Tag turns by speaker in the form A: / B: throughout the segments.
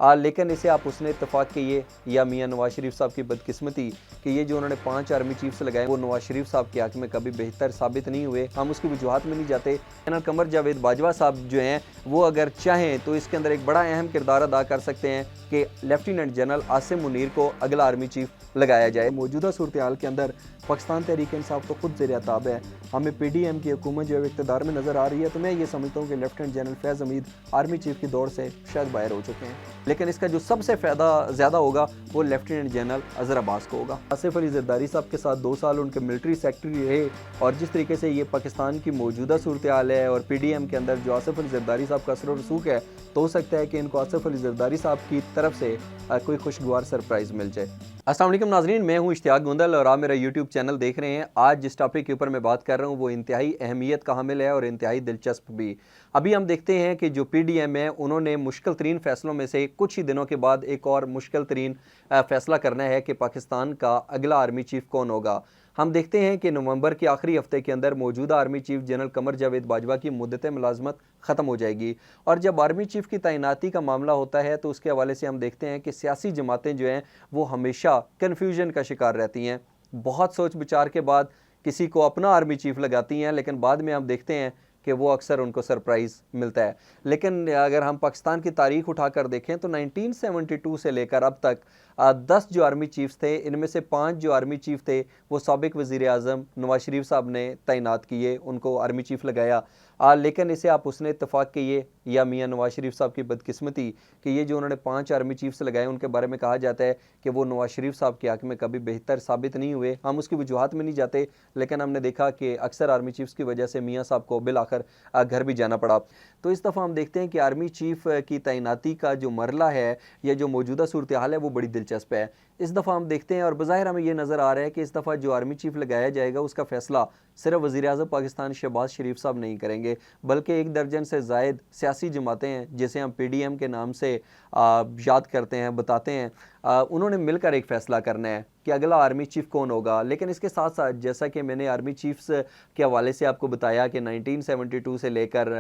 A: लेकिन इसे आप उसने इत्तेफाक किए या मियाँ नवाज शरीफ साहब की बदकिस्मती कि ये जो उन्होंने 5 आर्मी चीफ्स लगाए वो नवाज शरीफ साहब के हक में कभी बेहतर साबित नहीं हुए। हम उसकी वजूहत में नहीं जाते। जनरल कमर जावेद बाजवा साहब जो हैं वो अगर चाहें तो इसके अंदर एक बड़ा अहम किरदार अदा कर सकते हैं कि लेफ्टिनेंट जनरल आसिम मुनीर को अगला आर्मी चीफ लगाया जाए। मौजूदा सूरत हाल के अंदर पाकिस्तान तहरीक इंसाफ तो खुद ज़ेर ताब है। हमें PDM की हुकूमत जो है इक़्तिदार में नज़र आ रही है, तो मैं ये समझता हूँ कि लेफ्टिनेंट जनरल फैज़ हमीद आर्मी चीफ की दौड़ से शायद बाहर हो चुके हैं। लेकिन इसका जो सबसे फ़ायदा ज़्यादा होगा वो लेफ्टिनेंट जनरल अज़हर अब्बास को होगा। आसिफ अली ज़रदारी साहब के साथ 2 साल उनके मिलिट्री सेक्रेटरी रहे और जिस तरीके से ये पाकिस्तान की मौजूदा सूरत हाल है और PDM के अंदर जो आसिफ अली ज़रदारी साहब का असर और रसूख है, तो हो सकता है कि इनको आसिफ अली ज़रदारी साहब की तरफ से कोई खुशगवार सरप्राइज़ मिल जाए। अस्सलाम वालेकुम नाज़रीन, मैं हूँ इश्तियाक गुंदल और आप मेरा यूट्यूब चैनल देख रहे हैं। आज जिस टॉपिक के ऊपर मैं बात कर रहा हूँ वो इंतहाई अहमियत का हामिल है और इंतहाई दिलचस्प भी। अभी हम देखते हैं कि जो PDM है उन्होंने मुश्किल तरीन फ़ैसलों में से कुछ ही दिनों के बाद एक और मुश्किल तरीन फ़ैसला करना है कि पाकिस्तान का अगला आर्मी चीफ कौन होगा। हम देखते हैं कि नवंबर के आखिरी हफ्ते के अंदर मौजूदा army chief general Qamar Javed Bajwa की मुद्दत मुलाजमत ख़त्म हो जाएगी और जब आर्मी चीफ की तैनाती का मामला होता है तो उसके हवाले से हम देखते हैं कि सियासी जमातें जो हैं वो हमेशा कन्फ्यूजन का शिकार रहती हैं। बहुत सोच विचार के बाद किसी को अपना आर्मी चीफ लगाती हैं, लेकिन बाद में हम देखते हैं कि वो अक्सर उनको सरप्राइज़ मिलता है। लेकिन अगर हम पाकिस्तान की तारीख उठाकर देखें तो 1972 से लेकर अब तक 10 जो आर्मी चीफ्स थे, इनमें से 5 जो आर्मी चीफ थे वो साबिक वज़ीर आज़म नवाज शरीफ साहब ने तैनात किए, उनको आर्मी चीफ लगाया। लेकिन इसे आप उसने इत्तेफाक किए या मियाँ नवाज शरीफ साहब की बदकिस्मती कि ये जो उन्होंने 5 आर्मी चीफ्स लगाए उनके बारे में कहा जाता है कि वो नवाज शरीफ साहब के हक में कभी बेहतर साबित नहीं हुए। हम उसकी वजूहत में नहीं जाते, लेकिन हमने देखा कि अक्सर आर्मी चीफ्स की वजह से मियाँ साहब को बिल आखिर घर भी जाना पड़ा। तो इस दफ़ा हम देखते हैं कि आर्मी चीफ की तैनाती का जो मरला है या जो मौजूदा सूरत हाल है वो बड़ी दिलचस्प है। इस दफ़ा हम देखते हैं और बज़ाहिर हमें ये नज़र आ रहा है कि इस दफ़ा जो आर्मी चीफ लगाया जाएगा उसका फ़ैसला सिर्फ वज़ीर आज़म पाकिस्तान शहबाज शरीफ साहब नहीं करेंगे, बल्कि 1 दर्जन से ज़ायद सियासी जमातें हैं जिसे हम PDM के नाम से याद करते हैं, बताते हैं। उन्होंने मिलकर एक फ़ैसला करना है कि अगला आर्मी चीफ कौन होगा। लेकिन इसके साथ साथ जैसा कि मैंने आर्मी चीफ्स के हवाले से आपको बताया कि 1972 से लेकर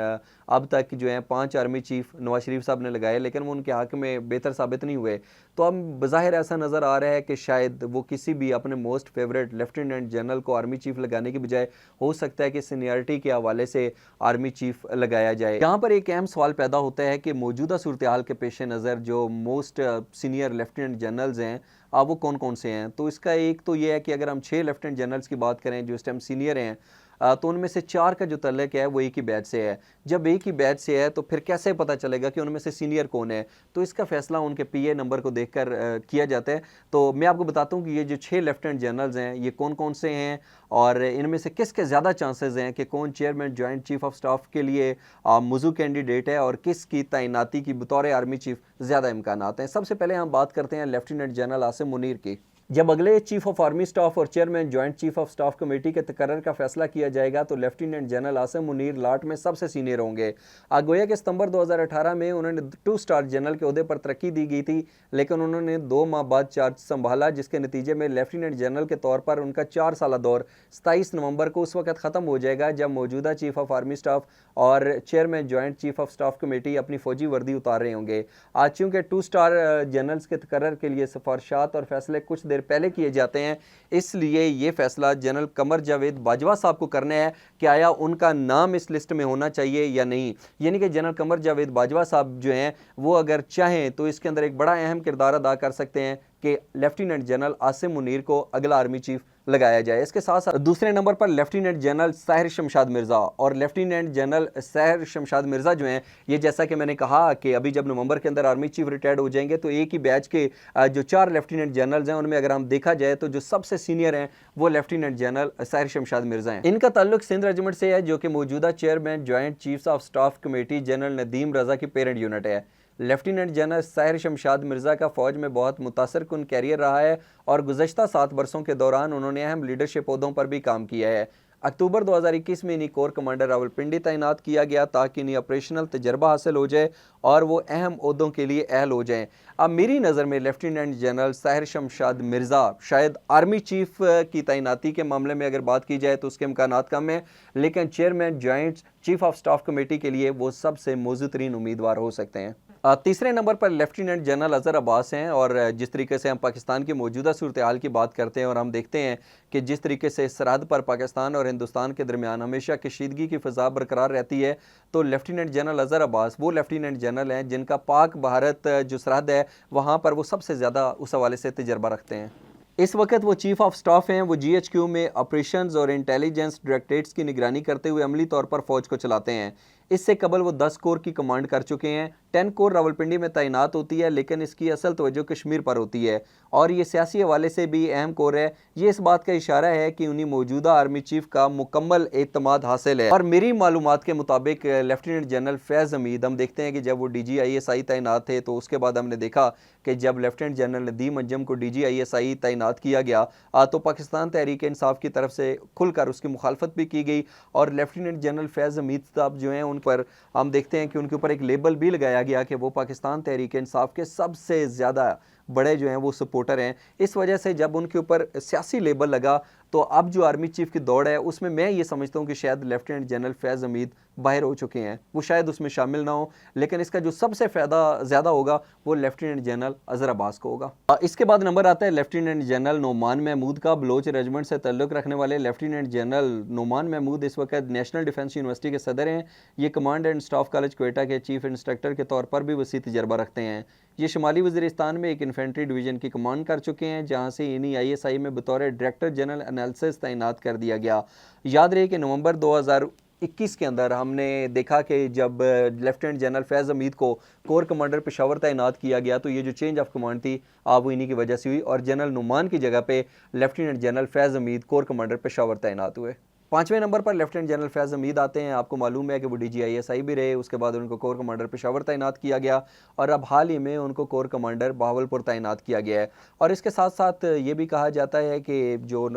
A: अब तक जो है 5 आर्मी चीफ नवाज शरीफ साहब ने लगाए, लेकिन वो उनके हक में बेहतर साबित नहीं हुए। तो अब बज़ाहिर ऐसा नज़र आ रहा है कि शायद वो किसी भी अपने मोस्ट फेवरेट लेफ्टिनेंट जनरल को आर्मी चीफ लगाने की बजाय हो सकता है कि सीनियरिटी के हवाले से आर्मी चीफ लगाया जाए। यहाँ पर एक अहम सवाल पैदा होता है कि मौजूदा सूरत हाल के पेश नज़र जो मोस्ट सीनियर लेफ्टिनेंट जनरल्स हैं वो कौन कौन से हैं। तो इसका एक तो ये है कि अगर हम 6 लेफ्टिनेंट जनरल्स की बात करें जो इस टाइम सीनियर हैं, तो उनमें से 4 का जो तल्लुक है वो एक ही बैच से है। जब एक ही बैच से है तो फिर कैसे पता चलेगा कि उनमें से सीनियर कौन है। तो इसका फैसला उनके PA नंबर को देखकर किया जाता है। तो मैं आपको बताता हूँ कि ये जो 6 लेफ्टिनेंट जनरल्स हैं ये कौन कौन से हैं और इनमें से किसके ज़्यादा चांसेस हैं कि कौन chairman joint chief of staff के लिए मौजूद कैंडिडेट है और किसकी तैनाती की बतौर आर्मी चीफ ज़्यादा इम्कानात हैं। सबसे पहले हम बात करते हैं लेफ्टिनेंट जनरल आसिम मुनीर की। जब अगले चीफ ऑफ आर्मी स्टाफ और chairman joint chief of staff committee के तकर्रर का फैसला किया जाएगा तो लेफ्टिनेंट जनरल आसिम मुनीर लाट में सबसे सीनियर होंगे। गोया कि सितंबर 2018 में उन्होंने 2 स्टार जनरल के ओहदे पर तरक्की दी गई थी, लेकिन उन्होंने 2 माह बाद चार्ज संभाला, जिसके नतीजे में लेफ्टिनेंट जनरल के तौर पर उनका 4 साल दौर 27 नवंबर को उस वक्त ख़त्म हो जाएगा जब मौजूदा चीफ ऑफ आर्मी स्टाफ और chairman joint chief of staff committee अपनी फौजी वर्दी उतार रहे होंगे। आज चूँकि 2 स्टार जनरल्स के तकर्रर के लिए सिफारिशात और फैसले कुछ देर पहले किए जाते हैं, इसलिए ये फैसला जनरल कमर जावेद बाजवा साहब को करना है कि आया उनका नाम इस लिस्ट में होना चाहिए या नहीं। यानी कि जनरल कमर जावेद बाजवा साहब जो हैं वो अगर चाहें तो इसके अंदर एक बड़ा अहम किरदार अदा कर सकते हैं कि लेफ्टिनेंट जनरल आसिम मुनीर को अगला आर्मी चीफ लगाया जाए। इसके साथ साथ दूसरे नंबर पर लेफ्टिनेंट जनरल साहिर शमशाद मिर्ज़ा और लेफ्टिनेंट जनरल साहिर शमशाद मिर्ज़ा जो हैं ये जैसा कि मैंने कहा कि अभी जब नवंबर के अंदर आर्मी चीफ रिटायर्ड हो जाएंगे तो एक ही बैच के जो 4 लेफ्टिनेंट जनरल्स हैं उनमें अगर हम देखा जाए तो जो सबसे सीनियर हैं वो लेफ्टिनेंट जनरल साहिर शमशाद मिर्ज़ा हैं। इनका ताल्लुक सिंध रेजिमेंट से है जो कि मौजूदा chairman joint chiefs of staff committee general Nadeem Raza की पेरेंट यूनिट है। लेफ्टिनेंट जनरल साहिर शमशाद मिर्ज़ा का फ़ौज में बहुत मुतासर कुन कैरियर रहा है और गुज़श्ता 7 बरसों के दौरान उन्होंने अहम लीडरशिप ओहदों पर भी काम किया है। अक्टूबर 2021 में इन्हीं कोर कमांडर रावलपिंडी तैनात किया गया ताकि इन्हें ऑपरेशनल तजर्बा हासिल हो जाए और वो अहम ओहदों के लिए अहल हो जाएं। अब मेरी नज़र में लेफ्टिनेंट जनरल साहिर शमशाद मिर्ज़ा शायद आर्मी चीफ की तैनाती के मामले में अगर बात की जाए तो उसके इम्कानात कम है, लेकिन chairman joint chief of staff committee के लिए वो सबसे मौजूद तरीन उम्मीदवार हो सकते हैं। तीसरे नंबर पर लेफ्टिनेंट जनरल अज़हर अब्बास हैं। और जिस तरीके से हम पाकिस्तान की मौजूदा सूरत हाल की बात करते हैं और हम देखते हैं कि जिस तरीके से सरहद पर पाकिस्तान और हिंदुस्तान के दरमियान हमेशा कशीदगी की फ़िज़ा बरकरार रहती है, तो लेफ्टिनेंट जनरल अज़हर अब्बास वो लेफ्टिनेंट जनरल हैं जिनका पाक भारत जो सरहद है वहाँ पर वो सबसे ज़्यादा उस हवाले से तजर्बा रखते हैं। इस वक्त वो चीफ ऑफ स्टाफ हैं। वो GHQ में ऑपरेशंस और इंटेलिजेंस डायरेक्टरेट्स की निगरानी करते हुए अमली तौर पर फ़ौज को चलाते हैं। इससे कबल वो 10 कोर की कमांड कर चुके हैं। 10 कोर रावलपिंडी में तैनात होती है, लेकिन इसकी असल तवज्जो कश्मीर पर होती है और ये सियासी हवाले से भी अहम कोर है। ये इस बात का इशारा है कि उन्हें मौजूदा आर्मी चीफ का मुकम्मल एतमाद हासिल है। और मेरी मालूमात के मुताबिक लेफ्टिनेंट जनरल फैज़ हमीद, हम देखते हैं कि जब वो DG-ISI तैनात थे तो उसके बाद हमने देखा कि जब लेफ्टिनेंट जनरल नदीम अंजम को DG-ISI तैनात किया गया तो पाकिस्तान तहरीक इंसाफ की तरफ से खुलकर उसकी मुखालफत भी की गई और लेफ्टिनेंट जनरल फैज़ हमीद साहब जो हैं उन पर हम देखते हैं कि उनके ऊपर एक लेबल भी लगाया गया कि वो पाकिस्तान तहरीक इंसाफ के सबसे ज़्यादा बड़े जो हैं वो सपोर्टर हैं। इस वजह से जब उनके ऊपर सियासी लेबल लगा तो अब जो आर्मी चीफ की दौड़ है उसमें मैं ये समझता हूँ कि शायद लेफ्टिनेंट जनरल फैज़ हमीद बाहर हो चुके हैं, वो शायद उसमें शामिल ना हो, लेकिन इसका जो सबसे फ़ायदा ज़्यादा होगा वो लेफ्टिनेंट जनरल अज़हर अब्बास को होगा। इसके बाद नंबर आता है लेफ्टिनेंट जनरल नोमान महमूद का। बलोच रेजिमेंट से ताल्लुक़ रखने वाले लेफ्टिनेंट जनरल नोमान महमूद इस वक्त नेशनल डिफेंस यूनिवर्सिटी के सदर हैं। ये command and staff college Quetta के चीफ इंस्ट्रक्टर के तौर पर भी वसी तजर्बा रखते हैं। ये शुमाली वज़ीरिस्तान में एक इन्फेंट्री डिवीज़न की कमांड कर चुके हैं, जहाँ से इन्हीं ISI में बतौर डायरेक्टर जनरल एनालिसिस तैनात कर दिया गया। याद रहे कि नवंबर 2021 के अंदर हमने देखा कि जब लेफ्टिनेंट जनरल फैज़ हमीद को कोर कमांडर पेशावर तैनात किया गया तो ये जो चेंज ऑफ कमांड थी आप वो इन्हीं की वजह से हुई और जनरल नुमान की जगह पे लेफ्टिनेंट जनरल फैज़ हमीद कोर कमांडर पेशावर तैनात हुए। 5वें नंबर पर लेफ्टिनेंट जनरल फैज़ हमीद आते हैं। आपको मालूम है कि वो DG-ISI भी रहे, उसके बाद उनको कोर कमांडर पेशावर तैनात किया गया और अब हाल ही में उनको कोर कमांडर बहावलपुर तैनात किया गया है। और इसके साथ साथ ये भी कहा जाता है कि जो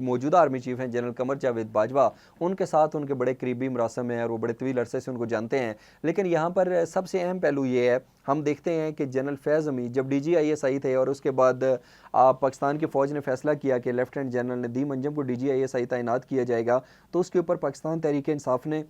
A: मौजूदा आर्मी चीफ हैं जनरल कमर जावेद बाजवा, उनके साथ उनके बड़े करीबी मरासम हैं और वो बड़े तवील अरसे से उनको जानते हैं। लेकिन यहाँ पर सबसे अहम पहलू ये है, हम देखते हैं कि जनरल फैज़ हमीद जब DG-ISI थे और उसके बाद पाकिस्तान की फ़ौज ने फैसला किया कि लेफ्टिनेंट जनरल नदीम अंजम को DG-ISI तैनात किया जाएगा, तो उसके ऊपर पाकिस्तान तहरीक इंसाफ ने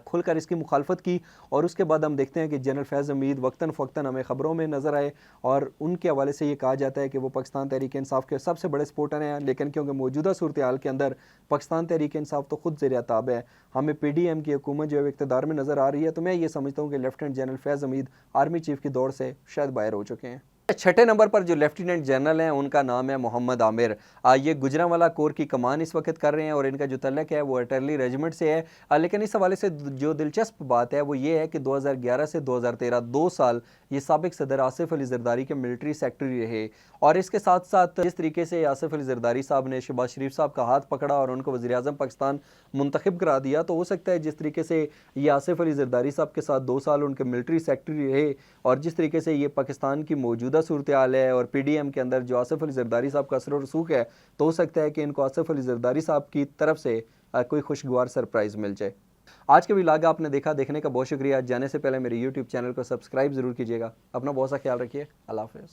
A: खुलकर इसकी मुखालफत की और उसके बाद हम देखते हैं कि जनरल फैज़ हमीद वक्तन फ़वक्तन हमें ख़बरों में नज़र आए और उनके हवाले से ये कहा जाता है कि वो पाकिस्तान तहरीक इंसाफ के सबसे बड़े सपोर्टर हैं। लेकिन क्योंकि मौजूदा सूरत हाल के अंदर पाकिस्तान तहरीक इंसाफ तो खुद ज़ेर ताब है, हमें PDM की हुकूमत जो है इक़्तिदार में नज़र आ रही है, तो मैं ये समझता हूँ कि लेफ्टिनेंट जनरल फैज़ हमीद आर्मी चीफ की दौड़ से शायद बाहर हो चुके हैं। छठे नंबर पर जो लेफ्टिनेंट जनरल हैं उनका नाम है मोहम्मद आमिर। ये गुजरांवाला कोर की कमान इस वक्त कर रहे हैं और इनका जो तल्लक है वो अटरली रेजिमेंट से है। लेकिन इस हवाले से जो दिलचस्प बात है वो ये है कि 2011 से 2013 2 साल ये साबिक सदर आसिफ अली जरदारी के मिलिट्री सेक्रेटरी रहे और इसके साथ साथ जिस तरीके से आसिफ अली जरदारी साहब ने शहबाज शरीफ साहब का हाथ पकड़ा और उनको वज़ीर-ए-आज़म पाकिस्तान मुंतखब करा दिया, तो हो सकता है जिस तरीके से ये आसिफ अली जरदारी साहब के साथ 2 साल उनके मिलिट्री सेक्रेटरी रहे और जिस तरीके से ये पाकिस्तान की मौजूदा सूरत हाल है और PDM के अंदर जो आसिफ अली जरदारी साहब का असर और रसूख है, तो हो सकता है कि इनको आसिफ अली जरदारी साहब की तरफ से कोई खुशगवार सरप्राइज़ मिल जाए। आज के व्लॉग आपने देखने का बहुत शुक्रिया। जाने से पहले मेरे YouTube चैनल को सब्सक्राइब ज़रूर कीजिएगा। अपना बहुत सा ख्याल रखिए। अल्लाह हाफ़िज़।